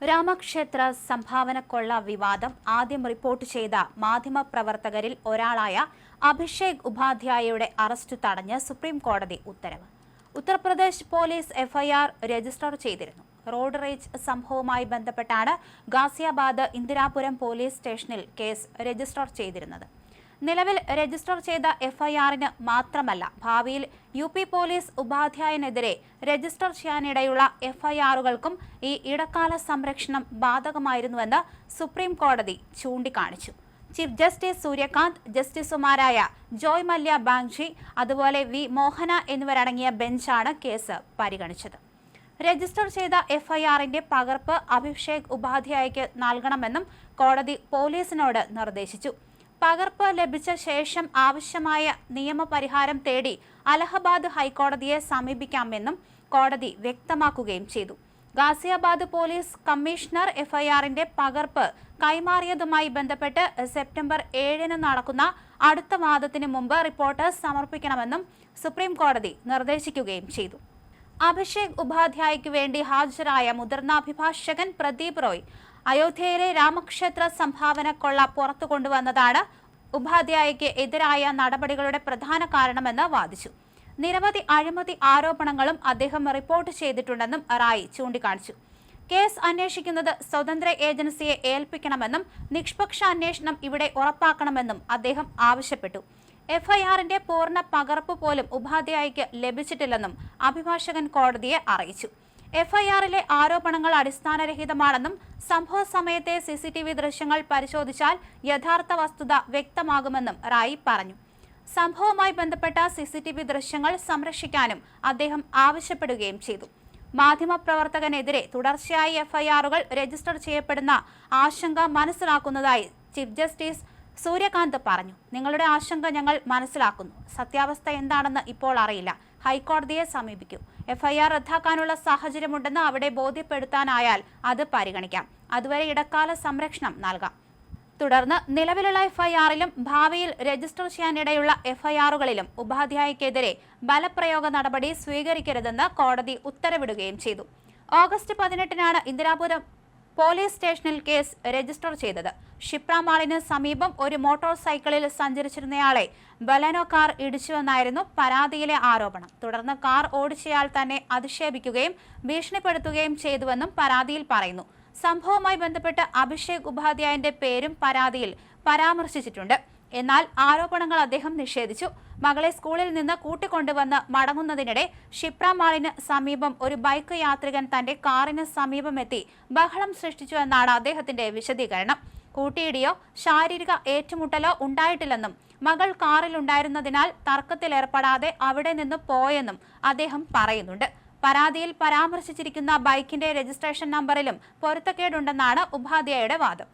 രാമക്ഷേത്ര സംഭാവനക്കൊള്ള വിവാദം ആദ്യം റിപ്പോർട്ട് ചെയ്ത മാധ്യമപ്രവർത്തകരിൽ ഒരാളായ അഭിഷേക് ഉപാധ്യായയുടെ അറസ്റ്റ് തടഞ്ഞ് സുപ്രീം കോടതി ഉത്തരവ്. ഉത്തർപ്രദേശ് പോലീസ് എഫ്ഐആർ രജിസ്റ്റർ ചെയ്തിരുന്നു. റോഡ് റേജ് സംഭവവുമായി ബന്ധപ്പെട്ടാണ് ഗാസിയാബാദ് ഇന്ദിരാപുരം പോലീസ് സ്റ്റേഷനിൽ കേസ് രജിസ്റ്റർ ചെയ്തിരുന്നത്. നിലവിൽ രജിസ്റ്റർ ചെയ്ത എഫ്ഐആറിന് മാത്രമല്ല, ഭാവിയിൽ യുപി പോലീസ് ഉപാധ്യായനെതിരെ രജിസ്റ്റർ ചെയ്യാനിടയുള്ള എഫ്ഐആറുകൾക്കും ഈ ഇടക്കാല സംരക്ഷണം ബാധകമായിരുന്നുവെന്ന് സുപ്രീം കോടതി ചൂണ്ടിക്കാണിച്ചു. ചീഫ് ജസ്റ്റിസ് സൂര്യകാന്ത്, ജസ്റ്റിസുമാരായ ജോയ് മല്യ ബാങ്ചി, അതുപോലെ വി മോഹന എന്നിവരടങ്ങിയ ബെഞ്ചാണ് കേസ് പരിഗണിച്ചത്. രജിസ്റ്റർ ചെയ്ത എഫ്ഐആറിന്റെ പകർപ്പ് അഭിഷേക് ഉപാധ്യായയ്ക്ക് നൽകണമെന്നും കോടതി പോലീസിനോട് നിർദ്ദേശിച്ചു. പകർപ്പ് ലഭിച്ച ശേഷം ആവശ്യമായ നിയമപരിഹാരം തേടി അലഹബാദ് ഹൈക്കോടതിയെ സമീപിക്കാമെന്നും കോടതി വ്യക്തമാക്കുകയും ചെയ്തു. ഗാസിയാബാദ് പോലീസ് കമ്മീഷണർ എഫ്ഐആറിന്റെ പകർപ്പ് കൈമാറിയതുമായി ബന്ധപ്പെട്ട് സെപ്റ്റംബർ 7-ന് നടക്കുന്ന അടുത്ത വാദത്തിന് മുമ്പ് റിപ്പോർട്ട് സമർപ്പിക്കണമെന്നും സുപ്രീം കോടതി നിർദ്ദേശിക്കുകയും ചെയ്തു. അഭിഷേക് ഉപാധ്യായയ്ക്ക് വേണ്ടി ഹാജരായ മുതിർന്ന അഭിഭാഷകൻ പ്രദീപ് റോയ് അയോധ്യയിലെ രാമക്ഷേത്ര സംഭാവനക്കൊള്ള പുറത്തു കൊണ്ടുവന്നതാണ് ഉപാധ്യായയ്ക്ക് എതിരായ നടപടികളുടെ പ്രധാന കാരണമെന്ന് വാദിച്ചു. നിരവധി അഴിമതി ആരോപണങ്ങളും അദ്ദേഹം റിപ്പോർട്ട് ചെയ്തിട്ടുണ്ടെന്നും റായ് ചൂണ്ടിക്കാണിച്ചു. കേസ് അന്വേഷിക്കുന്നത് സ്വതന്ത്ര ഏജൻസിയെ ഏൽപ്പിക്കണമെന്നും നിഷ്പക്ഷ അന്വേഷണം ഇവിടെ ഉറപ്പാക്കണമെന്നും അദ്ദേഹം ആവശ്യപ്പെട്ടു. എഫ്ഐആറിന്റെ പൂർണ്ണ പകർപ്പ് പോലും ഉപാധ്യായയ്ക്ക് ലഭിച്ചിട്ടില്ലെന്നും അഭിഭാഷകൻ കോടതിയെ അറിയിച്ചു. എഫ്ഐആറിലെ ആരോപണങ്ങൾ അടിസ്ഥാനരഹിതമാണെന്നും സംഭവ സമയത്തെ CCTV ദൃശ്യങ്ങൾ പരിശോധിച്ചാൽ യഥാർത്ഥ വസ്തുത വ്യക്തമാകുമെന്നും റായ് പറഞ്ഞു. സംഭവവുമായി ബന്ധപ്പെട്ട CCTV ദൃശ്യങ്ങൾ സംരക്ഷിക്കാനും അദ്ദേഹം ആവശ്യപ്പെടുകയും ചെയ്തു. മാധ്യമപ്രവർത്തകനെതിരെ തുടർച്ചയായി എഫ്ഐആറുകൾ രജിസ്റ്റർ ചെയ്യപ്പെടുന്ന ആശങ്ക മനസ്സിലാക്കുന്നതായി ചീഫ് ജസ്റ്റിസ് സൂര്യകാന്ത് പറഞ്ഞു. നിങ്ങളുടെ ആശങ്ക ഞങ്ങൾ മനസ്സിലാക്കുന്നു. സത്യാവസ്ഥ എന്താണെന്ന് ഇപ്പോൾ അറിയില്ല. ഹൈക്കോടതിയെ സമീപിക്കൂ. എഫ്ഐആർ റദ്ദാക്കാനുള്ള സാഹചര്യമുണ്ടെന്ന് അവിടെ ബോധ്യപ്പെടുത്താനായാൽ അത് പരിഗണിക്കാം. അതുവരെ ഇടക്കാല സംരക്ഷണം നൽകാം. തുടർന്ന് നിലവിലുള്ള എഫ്ഐആറിലും ഭാവിയിൽ രജിസ്റ്റർ ചെയ്യാനിടയുള്ള എഫ്ഐആറുകളിലും ഉപാധ്യായയ്ക്കെതിരെ ബലപ്രയോഗ നടപടി സ്വീകരിക്കരുതെന്ന് കോടതി ഉത്തരവിടുകയും ചെയ്തു. ഓഗസ്റ്റ് 18-നാണ് ഇന്ദിരാപുരം പോലീസ് സ്റ്റേഷനിൽ കേസ് രജിസ്റ്റർ ചെയ്തത്. ഷിപ്ര മാളിന് സമീപം ഒരു മോട്ടോർ സൈക്കിളിൽ സഞ്ചരിച്ചിരുന്നയാളെ ബലെനോ കാർ ഇടിച്ചുവെന്നായിരുന്നു പരാതിയിലെ ആരോപണം. തുടർന്ന് കാർ ഓടിച്ചയാൾ തന്നെ അധിക്ഷേപിക്കുകയും ഭീഷണിപ്പെടുത്തുകയും ചെയ്തുവെന്നും പരാതിയിൽ പറയുന്നു. സംഭവവുമായി ബന്ധപ്പെട്ട് അഭിഷേക് ഉപാധ്യായന്റെ പേരും പരാതിയിൽ പരാമർശിച്ചിട്ടുണ്ട്. എന്നാൽ ആരോപണങ്ങൾ അദ്ദേഹം നിഷേധിച്ചു. മകളെ സ്കൂളിൽ നിന്ന് കൂട്ടിക്കൊണ്ടുവന്ന് മടങ്ങുന്നതിനിടെ ഷിപ്ര മാളിന് സമീപം ഒരു ബൈക്ക് യാത്രികൻ തന്റെ കാറിന് സമീപമെത്തി ബഹളം സൃഷ്ടിച്ചുവെന്നാണ് അദ്ദേഹത്തിന്റെ വിശദീകരണം. കൂട്ടിയിടിയോ ശാരീരിക ഏറ്റുമുട്ടലോ ഉണ്ടായിട്ടില്ലെന്നും മകൾ കാറിലുണ്ടായിരുന്നതിനാൽ തർക്കത്തിലേർപ്പെടാതെ അവിടെ നിന്ന് പോയെന്നും അദ്ദേഹം പറയുന്നുണ്ട്. പരാതിയിൽ പരാമർശിച്ചിരിക്കുന്ന ബൈക്കിന്റെ രജിസ്ട്രേഷൻ നമ്പറിലും പൊരുത്തക്കേടുണ്ടെന്നാണ് ഉപാധ്യായയുടെ വാദം.